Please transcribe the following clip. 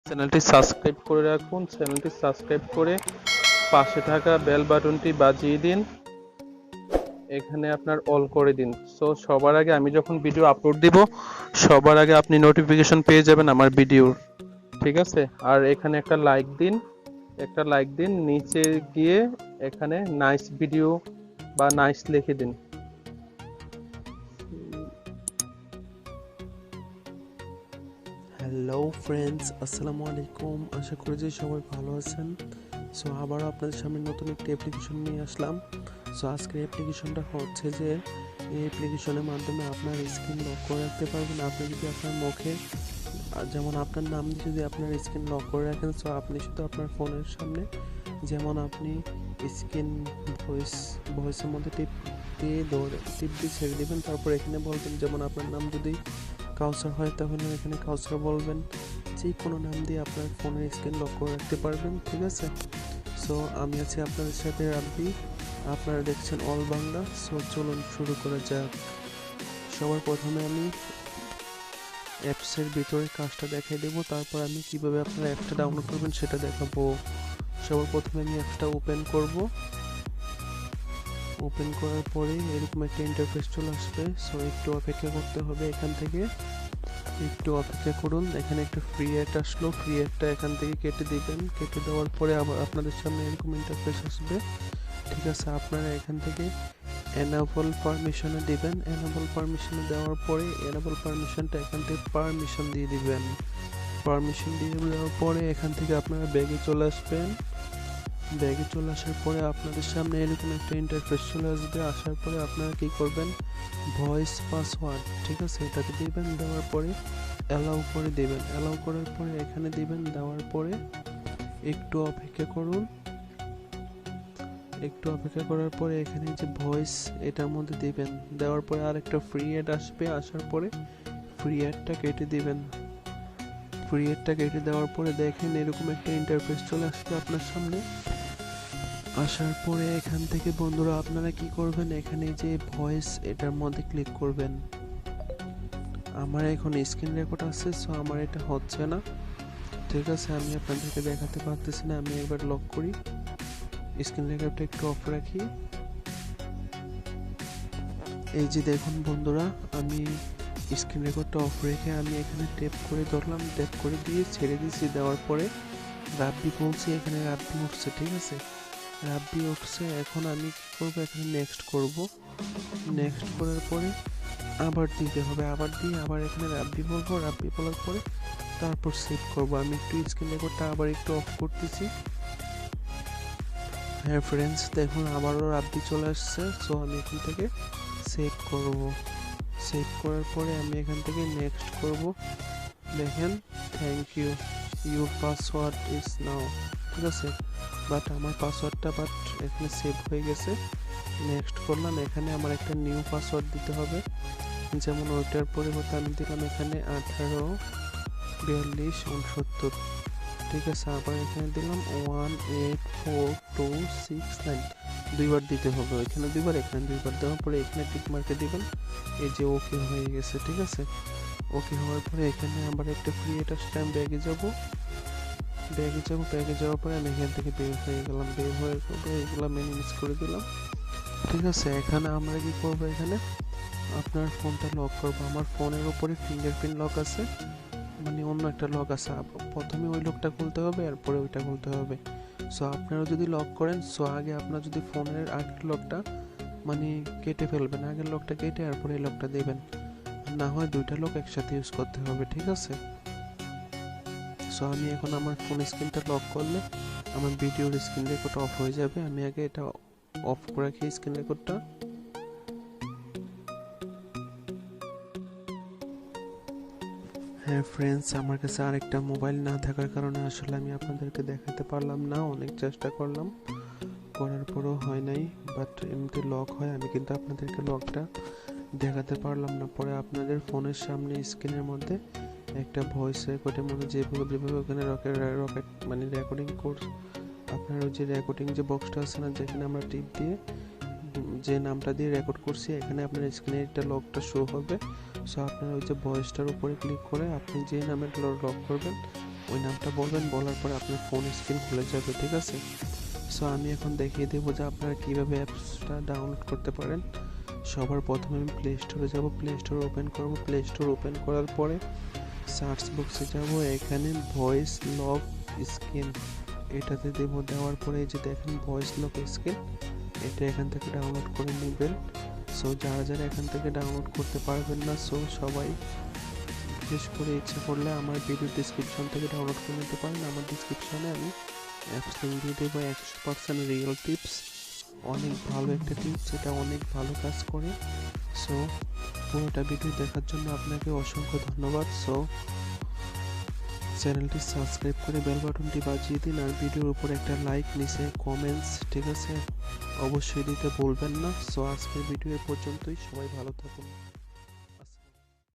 চ্যানেলটি সাবস্ক্রাইব করে রাখুন। চ্যানেলটি সাবস্ক্রাইব করে পাশে থাকা বেল বাটনটি বাজিয়ে দিন। এখানে আপনার অল করে দিন। সো সবার আগে আমি যখন ভিডিও আপলোড দিব সবার আগে আপনি নোটিফিকেশন পেয়ে যাবেন আমার ভিডিওর। ঠিক আছে? আর এখানে একটা লাইক দিন, একটা লাইক দিন। নিচে গিয়ে এখানে নাইস ভিডিও বা নাইস লিখে দিন। হ্যালো ফ্রেন্ডস, আসসালামু আলাইকুম। আশা করি যে সবাই ভালো আছেন। সো আবারও আপনাদের সামনে নতুন একটি অ্যাপ্লিকেশন নিয়ে আসলাম। সো আজকের অ্যাপ্লিকেশনটা হচ্ছে যে এই অ্যাপ্লিকেশনের মাধ্যমে আপনার স্ক্রিন লক করে রাখতে পারবেন। আপনি যদি আপনার মুখে যেমন আপনার নাম দিয়ে যদি আপনার স্ক্রিন লক করে রাখেন, সো আপনি শুধু আপনার ফোনের সামনে যেমন আপনি স্ক্রিন ভয়েসের মধ্যে টিপ দিয়ে ছেড়ে দেবেন। তারপর এখানে বলবেন, যেমন আপনার নাম যদি কাউসার হয় তাহলে এখানে কাউসার বলবেন। যে কোনো নাম দিয়ে আপনার ফোনের স্ক্রিন লক করে রাখতে পারবেন। ঠিক আছে? সো আমি আছি আপনাদের সাথে রাব্বি, আপনারা দেখছেন অল বাংলা। সো চলুন শুরু করা যাক। সবার প্রথমে আমি অ্যাপসের ভিতরে কাজটা দেখাই দেবো, তারপর আমি কিভাবে আপনারা অ্যাপটা ডাউনলোড করবেন সেটা দেখাবো। সবার প্রথমে আমি অ্যাপটা ওপেন করব। ওপেন করার পরে এরকম একটা ইন্টারফেস চলে আসবে। সো একটু অপেক্ষা করতে হবে। এখান থেকে একটু অপেক্ষা করুন। এখানে একটা ফ্রি অ্যাড আসলো, ফ্রি অ্যাডটা এখান থেকে কেটে দিবেন। কেটে দেওয়ার পরে আবার আপনাদের সামনে এরকম ইন্টারফেস আসবে। ঠিক আছে? আপনারা এখান থেকে এনাবল পারমিশনে দিবেন। এনাবল পারমিশনে দেওয়ার পরে এনাবল পারমিশনটা এখান থেকে পারমিশন দিয়ে দিবেন। পারমিশন দিয়ে দেওয়ার পরে এখান থেকে আপনারা ব্যাগে চলে আসবেন। ব্যাগে চলে আসার পরে আপনাদের সামনে এরকম একটা ইন্টারফেস চলে আসবে। আসার পরে আপনারা কি করবেন, ভয়েস পাসওয়ার্ড, ঠিক আছে, এটাকে দিবেন। দেওয়ার পরে অ্যালাউ করে দিবেন। অ্যালাউ করার পরে এখানে দিবেন। দেওয়ার পরে একটু অপেক্ষা করুন। একটু অপেক্ষা করার পরে এখানে যে ভয়েস এটার মধ্যে দিবেন। দেওয়ার পরে আরেকটা ফ্রি অ্যাড আসবে। আসার পরে ফ্রি অ্যাডটা কেটে দিবেন। ফ্রি অ্যাডটা কেটে দেওয়ার পরে দেখেন এরকম একটা ইন্টারফেস চলে আসবে আপনার সামনে। আসার পরে এখান থেকে বন্ধুরা আপনারা কি করবেন, এখানে যে ভয়েস এটার মধ্যে ক্লিক করবেন। আমার এখন স্ক্রিন রেকর্ড আছে, সো আমার এটা হচ্ছে না। ঠিক আছে, আমি আপনাদেরকে দেখাতে পারতেছি না। আমি একবার লক করি, স্ক্রিন রেকর্ডটা একটু অফ রাখি। এই যে দেখুন বন্ধুরা, আমি স্ক্রিন রেকর্ডটা অফ রেখে আমি এখানে ট্যাপ করে ধরলাম, ট্যাপ করে দিয়ে ছেড়ে দিয়েছি। দেওয়ার পরে রাব্বি বলছি, এখানে রাব্বি উঠছে। ঠিক আছে, রাব্বি উঠছে। এখন আমি কি করবো, এখানে নেক্সট করব। নেক্সট করার পরে আবার দিতে হবে, আবার দিয়ে আবার এখানে রাব্বি বলবো। রাব্বি বলার পরে তারপর সেভ করব। আমি একটু স্ক্রিন রেকর্ডটা আবার একটু অফ করতেছি। হ্যাঁ ফ্রেন্ডস, দেখুন আবারও রাব্বি চলে আসছে। সো আমি এখান থেকে সেভ করব। সেভ করার পরে আমি এখান থেকে নেক্সট করব। দেখেন, thank you, your password is now. ঠিক আছে, বাট আমার পাসওয়ার্ডটা এখানে সেভ হয়ে গেছে। নেক্সট করলাম। এখানে আমার একটা নিউ পাসওয়ার্ড দিতে হবে। যেমন ওইটার পরিবর্তে আমি দিলাম এখানে 184269। ঠিক আছে, আবার এখানে দিলাম 184269। দুইবার দিতে হবে, এখানে দুইবার এখানে দুইবার। দেওয়ার পরে এখানে টিক মার্কে দিবেন। এই যে ওকে হয়ে গেছে। ঠিক আছে, ওকে হওয়ার পরে এখানে আবার একটা ফ্রি এটা স্ট্যাম্প ব্যাগে যাব। ব্যাগে যাওয়ার পরে আমি এখান থেকে বের হয়ে গেলাম। বের হয়ে এগুলো মিনিমাইজ করে দিলাম। ঠিক আছে, এখানে আমরা কি করবো, এখানে আপনার ফোনটা লক করবো। আমার ফোনের উপরে ফিঙ্গারপ্রিন্ট লক আছে, মানে অন্য একটা লক আছে। প্রথমে ওই লকটা খুলতে হবে, এরপরে ওইটা খুলতে হবে। সো আপনারা যদি লক করেন, সো আগে আপনার যদি ফোনের আগের লকটা মানে কেটে ফেলবেন, আগের লকটা কেটে এরপরে এই লকটা দেবেন। না হয় দুইটা লক একসাথে ইউজ করতে হবে। ঠিক আছে, সো আমি এখন আমার ফোন স্ক্রিনটা লক করলে আমার ভিডিওর স্ক্রিন রেকর্ড অফ হয়ে যাবে। আমি আগে এটা অফ করে রাখি স্ক্রিন রেকর্ডটা। হ্যাঁ ফ্রেন্ডস, আমার কাছে আরেকটা মোবাইল না থাকার কারণে আসলে আমি আপনাদেরকে দেখাতে পারলাম না। অনেক চেষ্টা করলাম, করার পরেও হয় নাই। বাট এমনিতে লক হয়, আমি কিন্তু আপনাদেরকে লকটা দেখাতে পারলাম না। পরে আপনাদের ফোনের সামনে স্ক্রিনের মধ্যে একটা ভয়েস রেকর্ডের মধ্যে যেভাবে ওখানে রকেট মানে রেকর্ডিং কোর্স, আপনার ওই যে রেকর্ডিং যে বক্সটা আছে না, যেখানে আমরা টিপ দিয়ে যে নামটা দিয়ে রেকর্ড করছি, এখানে আপনার স্ক্রিনে একটা লকটা শো হবে। সো আপনার ওই যে ভয়েসটার উপরে ক্লিক করে আপনি যে নামে লক করবেন ওই নামটা বলবেন, বলার পরে আপনার ফোন স্ক্রিন খুলে যাবে, ঠিক আছে। সো আমি এখন দেখিয়ে দেবো যে আপনারা কীভাবে অ্যাপসটা ডাউনলোড করতে পারেন। সবার প্রথমে আমি প্লে স্টোরে যাব, প্লে স্টোর ওপেন করব। প্লে স্টোর ওপেন করার পরে সার্চ বক্সে যাব, এখানে ভয়েস লক স্ক্রিন এটাতে দেবো। দেওয়ার পরে এই যে দেখেন ভয়েস লক স্ক্রিন, এটা এখান থেকে ডাউনলোড করে নেবেন। সো যারা যারা এখান থেকে ডাউনলোড করতে পারবেন না, সো সবাই বিশেষ করে ইচ্ছে করলে আমার ভিডিও ডিসক্রিপশন থেকে ডাউনলোড করে নিতে পারেন। আমার ডিসক্রিপশনে আমি অ্যাপস লিঙ্ক দিয়ে দেবো, 100% রিয়েল টিপস, অনেক ভালো একটা টিপস, এটা অনেক ভালো কাজ করে। সো পুরোটা ভিডিও দেখার জন্য আপনাকে অসংখ্য ধন্যবাদ। সো চ্যানেলটি সাবস্ক্রাইব করে বেল বাটনটি বাজিয়ে দিন, আর ভিডিওর উপর একটা লাইক, নিচে কমেন্টস, ঠিক আছে, অবশ্যই দিতে ভুলবেন না। সো আজকের ভিডিও এ পর্যন্তই, সবাই ভালো থাকুন।